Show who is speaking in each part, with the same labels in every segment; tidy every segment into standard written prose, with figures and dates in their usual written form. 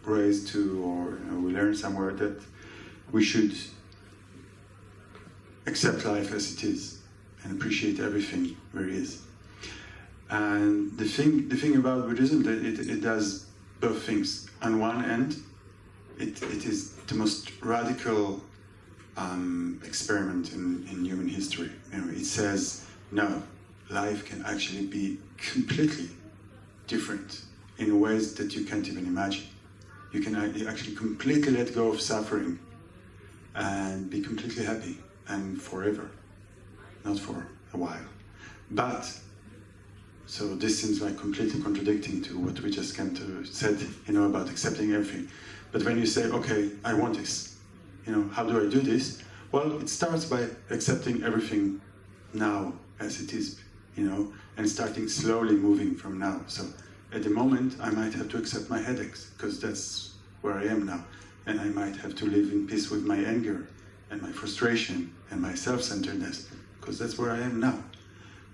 Speaker 1: raised to, or we learn somewhere that we should accept life as it is and appreciate everything where it is. And the thing about Buddhism, that it does both things. On one end, it is the most radical experiment in human history. It says, no, life can actually be completely different in ways that you can't even imagine. You can actually completely let go of suffering and be completely happy, and forever, not for a while. But, so this seems like completely contradicting to what we just said, about accepting everything. But when you say, okay, I want this, how do I do this? Well, it starts by accepting everything now as it is, and starting slowly moving from now. So at the moment, I might have to accept my headaches, because that's where I am now. And I might have to live in peace with my anger and my frustration and my self-centeredness, because that's where I am now.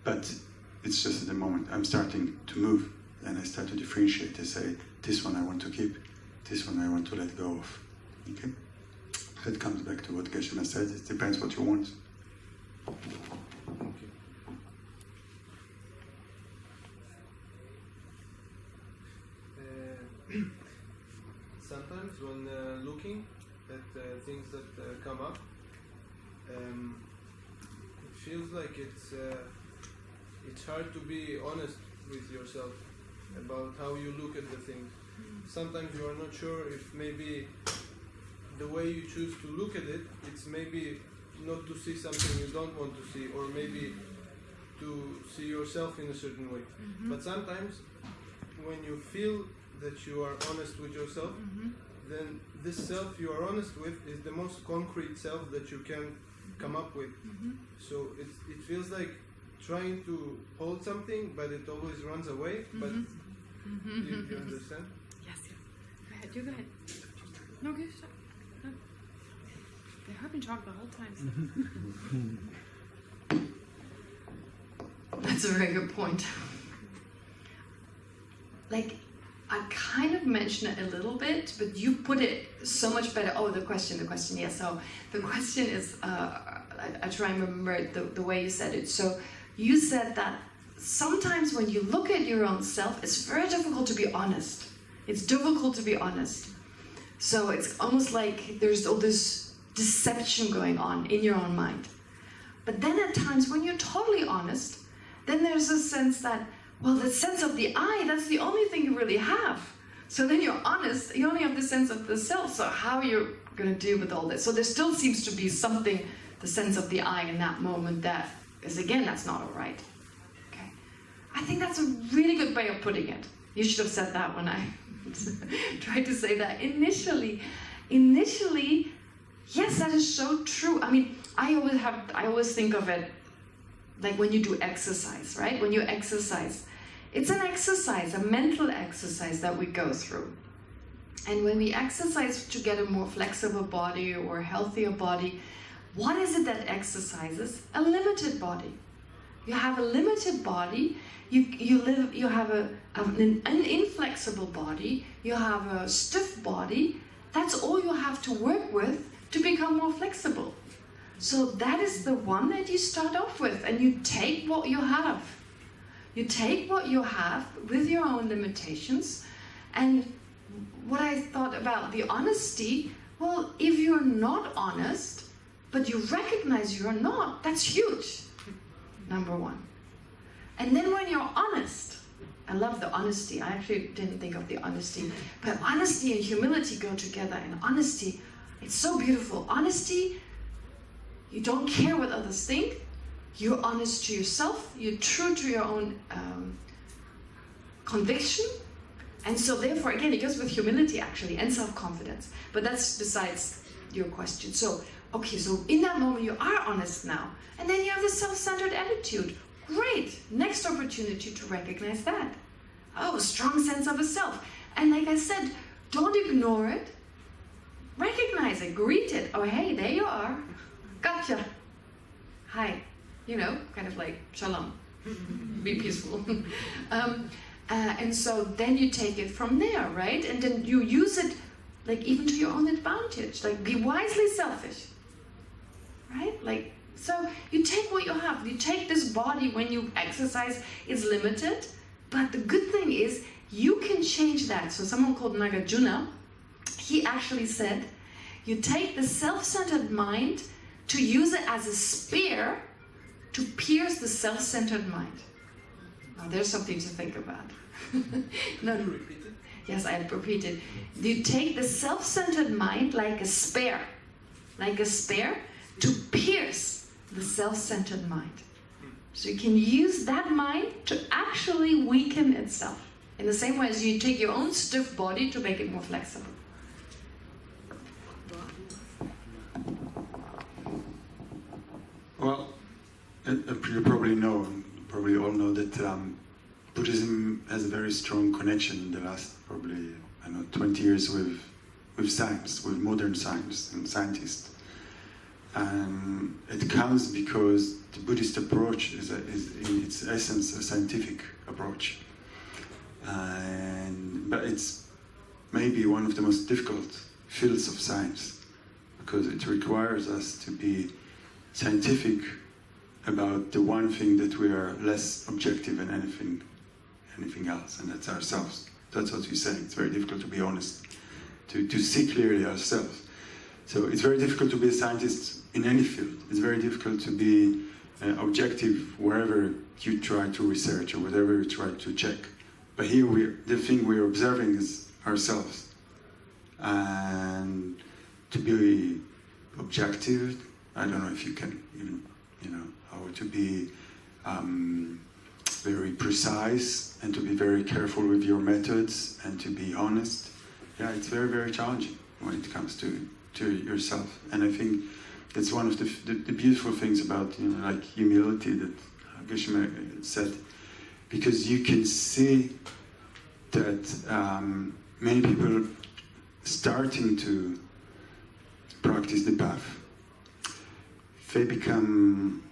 Speaker 1: But it's just at the moment I'm starting to move, and I start to differentiate to say, this one I want to keep, this one I want to let go of. Okay? That comes back to what Geshe said, it depends what you want.
Speaker 2: Sometimes when looking at things that come up, it feels like it's hard to be honest with yourself about how you look at the things. Sometimes you are not sure if maybe the way you choose to look at it, it's maybe not to see something you don't want to see, or maybe to see yourself in a certain way. But sometimes when you feel that you are honest with yourself, then this self you are honest with is the most concrete self that you can come up with. So it feels like trying to hold something, but it always runs away. But you understand?
Speaker 3: Yes. Go ahead. You go ahead. No, go stop. No. They have been talking the whole time.
Speaker 4: That's a very good point. Like, I kind of mentioned it a little bit, but you put it so much better. Oh, the question, yes. So the question is, I try and remember it the way you said it. So you said that sometimes when you look at your own self, it's very difficult to be honest. It's difficult to be honest. So it's almost like there's all this deception going on in your own mind. But then at times when you're totally honest, then there's a sense that, well, the sense of the I, that's the only thing you really have. So then you're honest, you only have the sense of the self, so how are you going to deal with all this? So there still seems to be something, the sense of the I in that moment that is, again, that's not all right. Okay? I think that's a really good way of putting it. You should have said that when I tried to say that initially. Initially, yes, that is so true. I mean, I always think of it like when you do exercise, right? When you exercise, it's an exercise, a mental exercise that we go through. And when we exercise to get a more flexible body or a healthier body, what is it that exercises? A limited body. You have a limited body, you have an inflexible body, you have a stiff body. That's all you have to work with to become more flexible. So that is the one that you start off with, and you take what you have. You take what you have with your own limitations. And what I thought about the honesty, well, if you're not honest, but you recognize you're not, that's huge, number one. And then when you're honest, I love the honesty. I actually didn't think of the honesty, but honesty and humility go together. And honesty, it's so beautiful. Honesty, you don't care what others think. You're honest to yourself. You're true to your own conviction. And so therefore, again, it goes with humility actually and self-confidence. But that's besides your question. So, okay, so in that moment you are honest now. And then you have this self-centered attitude. Great, next opportunity to recognize that. Oh, a strong sense of a self. And like I said, don't ignore it. Recognize it, greet it. Oh, hey, there you are. Gotcha. Hi. You know, kind of like shalom. Be peaceful. And so then you take it from there, right? And then you use it like even to your own advantage. Like be wisely selfish, right? Like, so you take what you have. You take this body when you exercise, it's limited. But the good thing is you can change that. So someone called Nagarjuna, he actually said, you take the self-centered mind to use it as a spear to pierce the self-centered mind. Now there's something to think about. No,
Speaker 2: Can you repeat it?
Speaker 4: yes, I repeated. You take the self-centered mind like a spear to pierce the self-centered mind. So you can use that mind to actually weaken itself. In the same way as you take your own stiff body to make it more flexible.
Speaker 1: Well, you probably all know that Buddhism has a very strong connection in the last probably 20 years with science, with modern science and scientists. And it comes because the Buddhist approach is in its essence a scientific approach. But it's maybe one of the most difficult fields of science because it requires us to be scientific about the one thing that we are less objective than anything else, and that's ourselves. That's what you're saying. It's very difficult to be honest, to see clearly ourselves. So it's very difficult to be a scientist in any field. It's very difficult to be objective wherever you try to research or whatever you try to check. But here, the thing we're observing is ourselves. And to be objective, I don't know if you can even, or to be very precise and to be very careful with your methods and to be honest. Yeah, it's very, very challenging when it comes to yourself. And I think that's one of the beautiful things about, like humility that Geshe said, because you can see that many people starting to practice the path, they become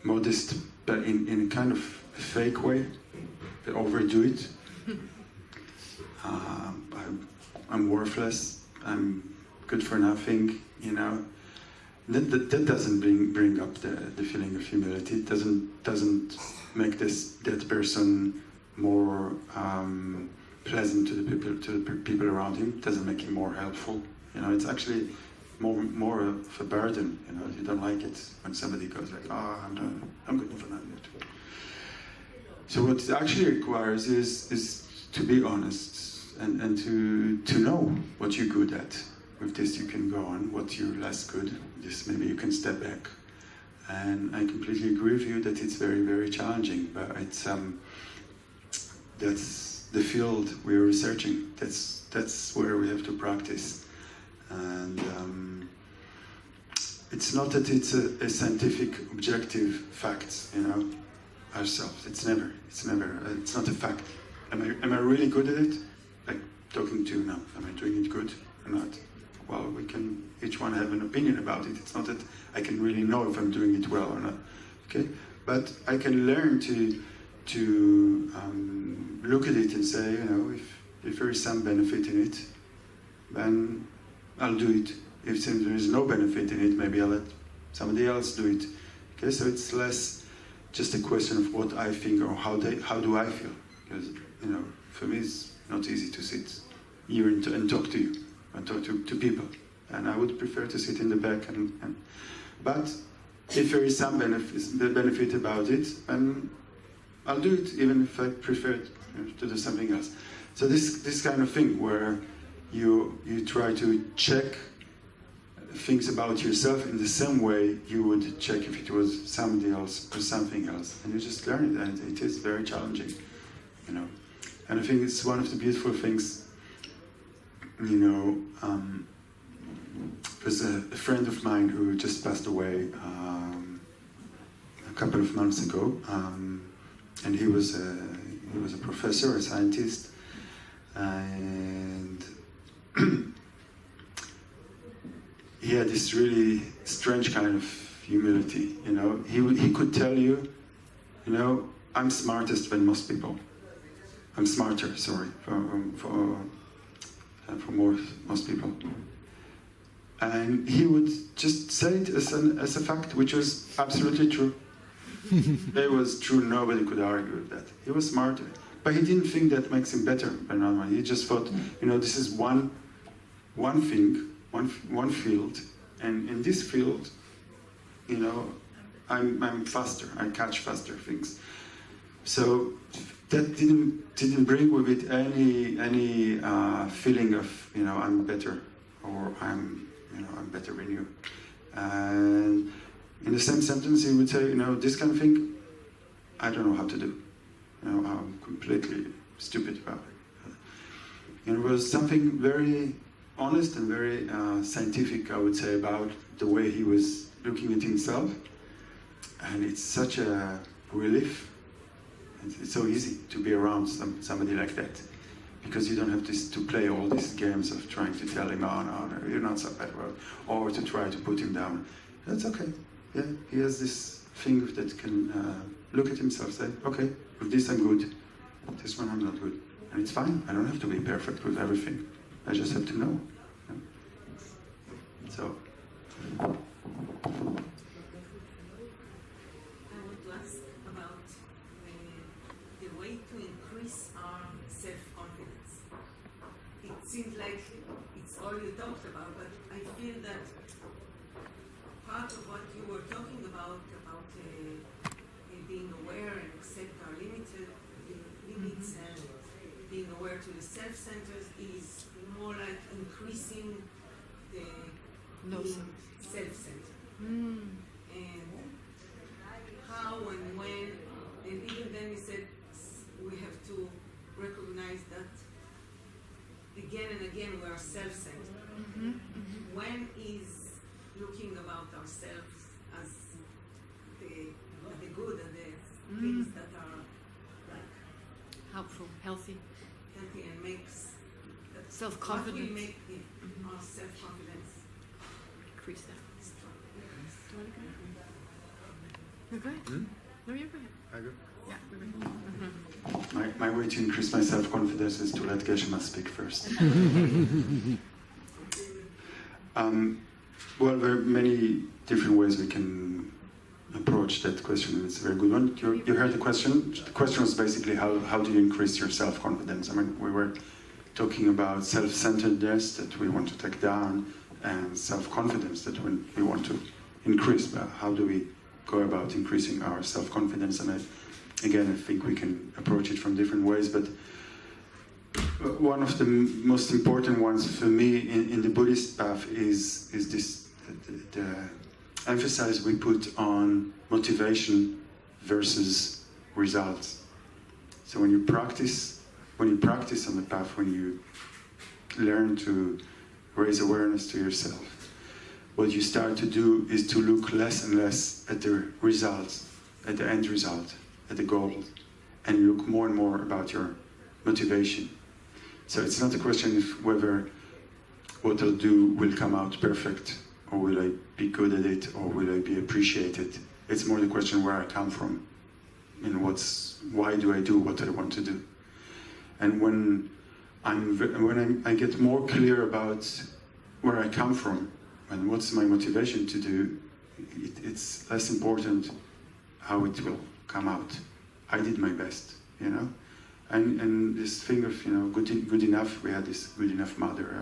Speaker 1: modest, but in a kind of a fake way. They overdo it. I'm worthless. I'm good for nothing. That doesn't bring up the feeling of humility. It doesn't make that person more pleasant to the people around him. It doesn't make him more helpful. It's actually more of a burden. You don't like it when somebody goes like, I'm good for nothing. So what it actually requires is to be honest and to know what you're good at. With this you can go on. What you're less good, this maybe you can step back. And I completely agree with you that it's very, very challenging. But it's that's the field we're researching. That's where we have to practice. And it's not that it's a scientific, objective fact, ourselves. It's never. It's not a fact. Am I really good at it? Like talking to you now. Am I doing it good or not? Well, we can each one have an opinion about it. It's not that I can really know if I'm doing it well or not. Okay, but I can learn to look at it and say, if there is some benefit in it, then I'll do it. If there is no benefit in it, maybe I'll let somebody else do it. Okay, so it's less just a question of what I think or how do I feel. Because for me it's not easy to sit here and talk to you and talk to people. And I would prefer to sit in the back but if there is some benefit about it, then I'll do it, even if I prefer to do something else. So this kind of thing where you try to check things about yourself in the same way you would check if it was somebody else or something else, and you just learn it, and it is very challenging, And I think it's one of the beautiful things. There's a friend of mine who just passed away a couple of months ago, and he was a professor, a scientist, and he had this really strange kind of humility. He could tell you, I'm smartest than most people. I'm smarter, sorry, for most people. And he would just say it as a fact, which was absolutely true. It was true, nobody could argue with that. He was smarter. But he didn't think that makes him better than another one. He just thought, this is one thing, one field, and in this field, I'm faster. I catch faster things. So that didn't bring with it any feeling of I'm better or I'm better than you. And in the same sentence, he would say, this kind of thing, I don't know how to do. I'm completely stupid about it. It was something very honest and very scientific, I would say, about the way he was looking at himself. And it's such a relief. It's so easy to be around somebody like that, because you don't have to play all these games of trying to tell him, oh, no, you're not so bad, or to try to put him down. That's okay. Yeah, he has this thing that can look at himself, say, okay, with this I'm good, this one I'm not good. And it's fine. I don't have to be perfect with everything. I just have to know. So.
Speaker 5: I want to ask about the way to increase our self-confidence. It seems like it's all you talked about, but I feel that part of what you were talking about being aware and accept our limits and being aware to the self-centers is more like increasing the being self-centered. And how and when, and even then he said we have to recognize that again and again we are self-centered. When is looking about ourselves as the good and the things that are like
Speaker 3: helpful, healthy
Speaker 5: and makes
Speaker 3: self-confidence.
Speaker 5: What will make our self-confidence
Speaker 3: increase that.
Speaker 5: strong?
Speaker 3: Do you want to go ahead? No, go ahead. No, you go ahead.
Speaker 1: I go.
Speaker 3: Yeah, go ahead.
Speaker 1: My way to increase my self-confidence is to let Geshe speak first. Well, there are many different ways we can approach that question, and it's a very good one. You heard the question? The question was basically how do you increase your self-confidence? I mean, we were talking about self-centeredness that we want to take down and self-confidence that we want to increase. But how do we go about increasing our self-confidence? And I think we can approach it from different ways, but one of the most important ones for me in the Buddhist path is this the emphasis we put on motivation versus results. So when you practice on the path, when you learn to raise awareness to yourself, what you start to do is to look less and less at the results, at the end result, at the goal, and you look more and more about your motivation. So it's not a question of whether what I'll do will come out perfect, or will I be good at it, or will I be appreciated. It's more the question where I come from, and why do I do what I want to do. And when I get more clear about where I come from and what's my motivation to do, it's less important how it will come out. I did my best, And this thing of good enough, we had this good enough mother,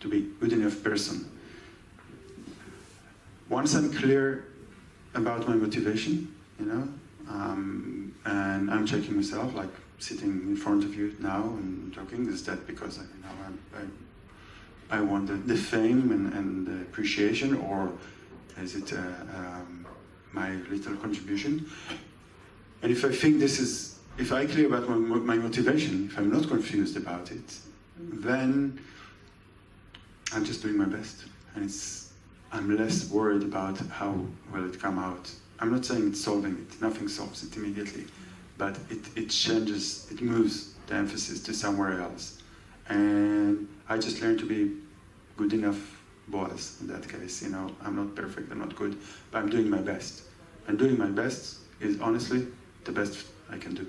Speaker 1: to be good enough person. Once I'm clear about my motivation, and I'm checking myself, like sitting in front of you now and talking, is that because I want the fame and the appreciation, or is it my little contribution? And if I think if I clear about my motivation, if I'm not confused about it, then I'm just doing my best. And I'm less worried about how will it come out. I'm not saying it's solving it, nothing solves it immediately, but it changes, it moves the emphasis to somewhere else. And I just learned to be good enough boss in that case. I'm not perfect, I'm not good, but I'm doing my best. And doing my best is honestly the best I can do.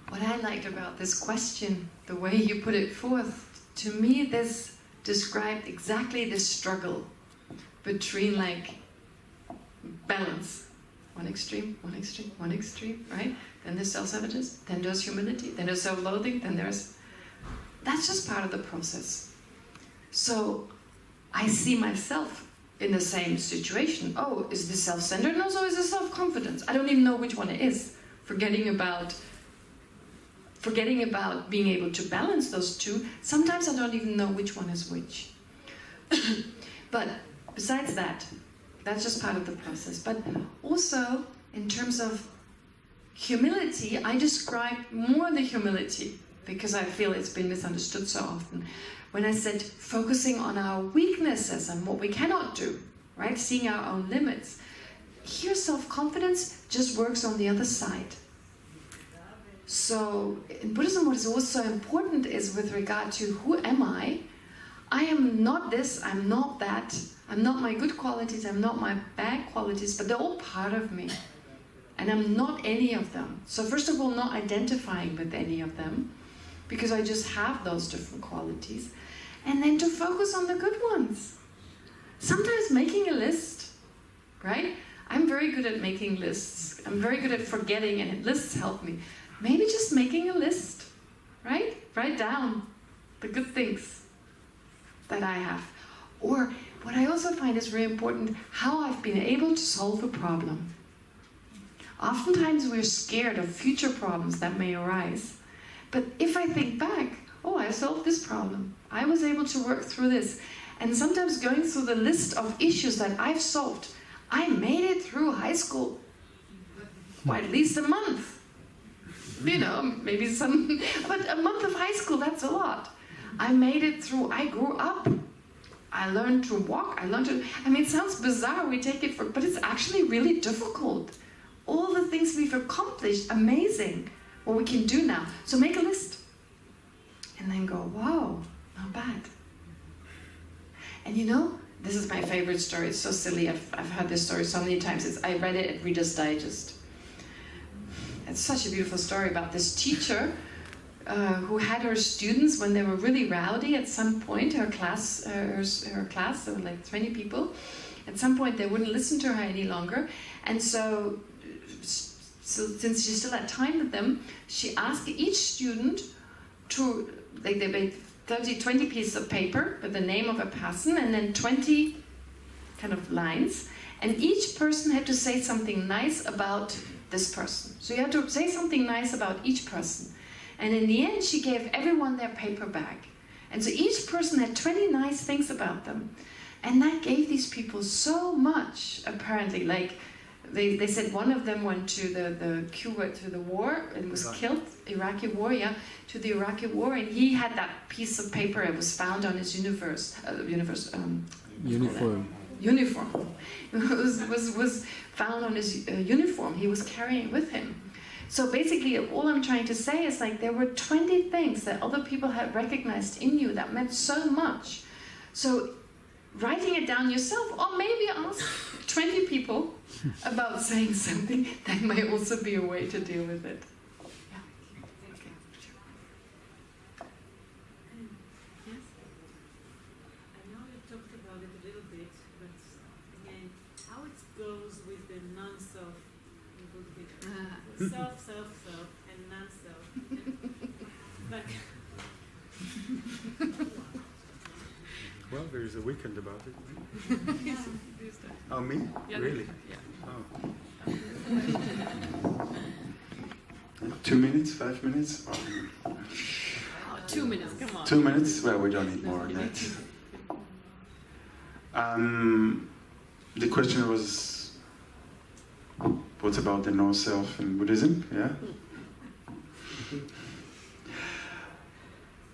Speaker 4: What I liked about this question, the way you put it forth, to me this described exactly this struggle between like balance. One extreme, one extreme, one extreme, right? Then there's self-sabotage, then there's humility, then there's self-loathing, then there's... That's just part of the process. So I see myself in the same situation. Oh, is this self-centeredness or is this self-confidence? I don't even know which one it is. Forgetting about being able to balance those two. Sometimes I don't even know which one is which. But besides that, that's just part of the process. But also, in terms of humility, I describe more the humility because I feel it's been misunderstood so often. When I said focusing on our weaknesses and what we cannot do, right? Seeing our own limits. Here, self-confidence just works on the other side. So in Buddhism, what is also important is with regard to who am I am not this, I'm not that, I'm not my good qualities, I'm not my bad qualities, but they're all part of me. And I'm not any of them. So first of all, not identifying with any of them, because I just have those different qualities. And then to focus on the good ones. Sometimes making a list, right? I'm very good at making lists. I'm very good at forgetting, and lists help me. Maybe just making a list, right? Write down the good things that I have. Or what I also find is very important, how I've been able to solve a problem. Oftentimes we're scared of future problems that may arise. But if I think back, oh, I solved this problem. I was able to work through this. And sometimes going through the list of issues that I've solved, I made it through high school. Or at least a month. You know, maybe some, but a month of high school, that's a lot. I made it through, I grew up. I learned to walk, I mean, it sounds bizarre, we take it for, but it's actually really difficult. All the things we've accomplished, amazing, what we can do now. So make a list. And then go, wow, not bad. And you know, this is my favorite story, it's so silly, I've heard this story so many times. I read it at Reader's Digest. It's such a beautiful story about this teacher who had her students, when they were really rowdy at some point, her class, there were like 20 people, at some point they wouldn't listen to her any longer, and so since she still had time with them, she asked each student to, they made 20 pieces of paper with the name of a person, and then 20 kind of lines, and each person had to say something nice about this person. So you had to say something nice about each person. And in the end, she gave everyone their paper back. And so each person had 20 nice things about them. And that gave these people so much, apparently. Like, they said one of them went to the war and was killed, Iraqi war, yeah, to the Iraqi war. And he had that piece of paper, it was found on his uniform. It was found on his uniform. He was carrying it with him. So basically, all I'm trying to say is like there were 20 things that other people had recognized in you that meant so much. So writing it down yourself, or maybe ask 20 people about saying something, that might also be a way to deal with it. Yeah. Okay.
Speaker 5: Yes? I know you talked about it a little bit, but again, how it goes with the non-self in Buddhism. Self, and non-self. Like,
Speaker 1: Well, there's a weekend about it.
Speaker 5: yeah.
Speaker 1: Oh, me?
Speaker 3: Yeah,
Speaker 1: Really?
Speaker 3: yeah.
Speaker 1: Oh. 2 minutes? 5 minutes?
Speaker 3: Oh, 2 minutes, come on.
Speaker 1: 2 minutes? Well, we don't need more than that. The question was, what about the no-self in Buddhism? Yeah?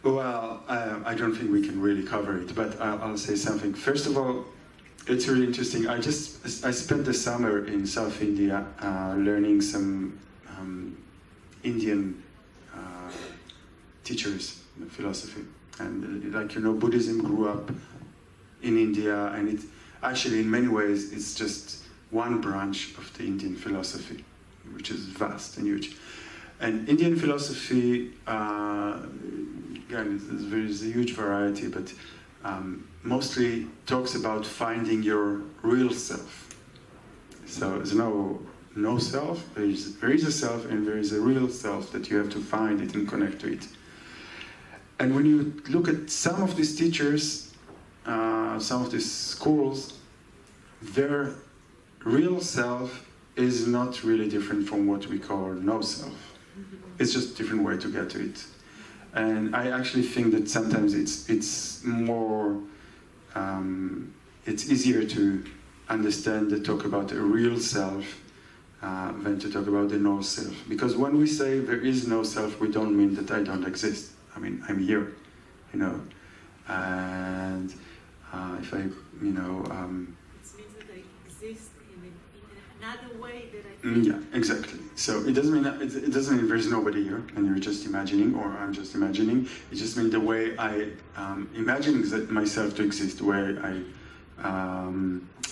Speaker 1: Well, I don't think we can really cover it, but I'll say something. First of all, it's really interesting. I spent the summer in South India learning some Indian teachers philosophy. And Buddhism grew up in India, and actually, in many ways, it's just one branch of the Indian philosophy, which is vast and huge. And Indian philosophy, again, there is a huge variety, but mostly talks about finding your real self. So there's no self, there is a self, and there is a real self that you have to find it and connect to it. And when you look at some of these teachers, some of these schools, their real self is not really different from what we call no self. It's just a different way to get to it. And I actually think that sometimes it's more, it's easier to understand and talk about a real self than to talk about the no self. Because when we say there is no self, we don't mean that I don't exist. I mean, I'm here, you know. And if I, you know...
Speaker 5: it means that I exist in another way that I think.
Speaker 1: Yeah, exactly. So it doesn't mean there's nobody here and you're just imagining, or I'm just imagining. It just means the way I imagine myself to exist, the way I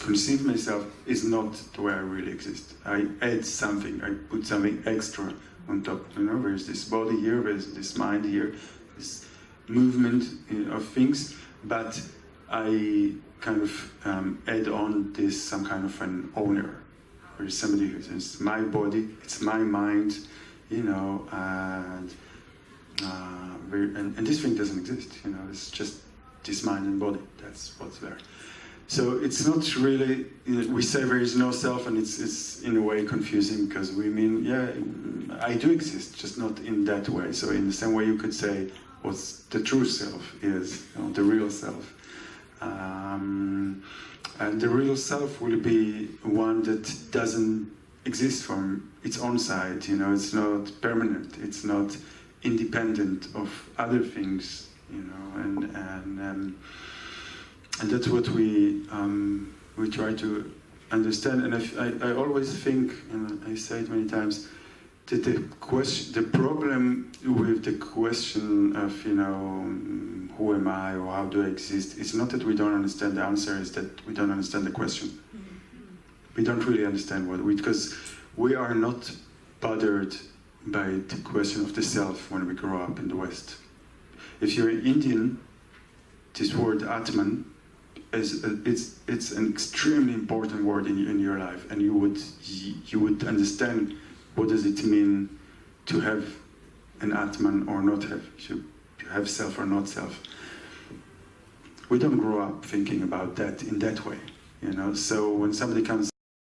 Speaker 1: conceive myself is not the way I really exist. I add something, I put something extra on top. You know, there's this body here, there's this mind here, this movement of things, but I kind of add on this some kind of an owner. There is somebody who says, my body, it's my mind, you know, and this thing doesn't exist, you know, it's just this mind and body, that's what's there. So it's not really, we say there is no self, and it's in a way confusing, because we mean, yeah, I do exist, just not in that way. So in the same way you could say what the true self is, you know, the real self. And the real self will be one that doesn't exist from its own side, you know, it's not permanent, it's not independent of other things, you know, and that's what we try to understand. And I always think, and I say it many times, that the problem with the question of, you know, who am I or how do I exist, it's not that we don't understand the answer, it's that we don't understand the question. We don't really understand because we are not bothered by the question of the self when we grow up in the West. If you're an Indian, this word Atman, it's an extremely important word in your life, and you would understand what does it mean to have an Atman or not have, to have self or not self. We don't grow up thinking about that in that way, you know. So when somebody comes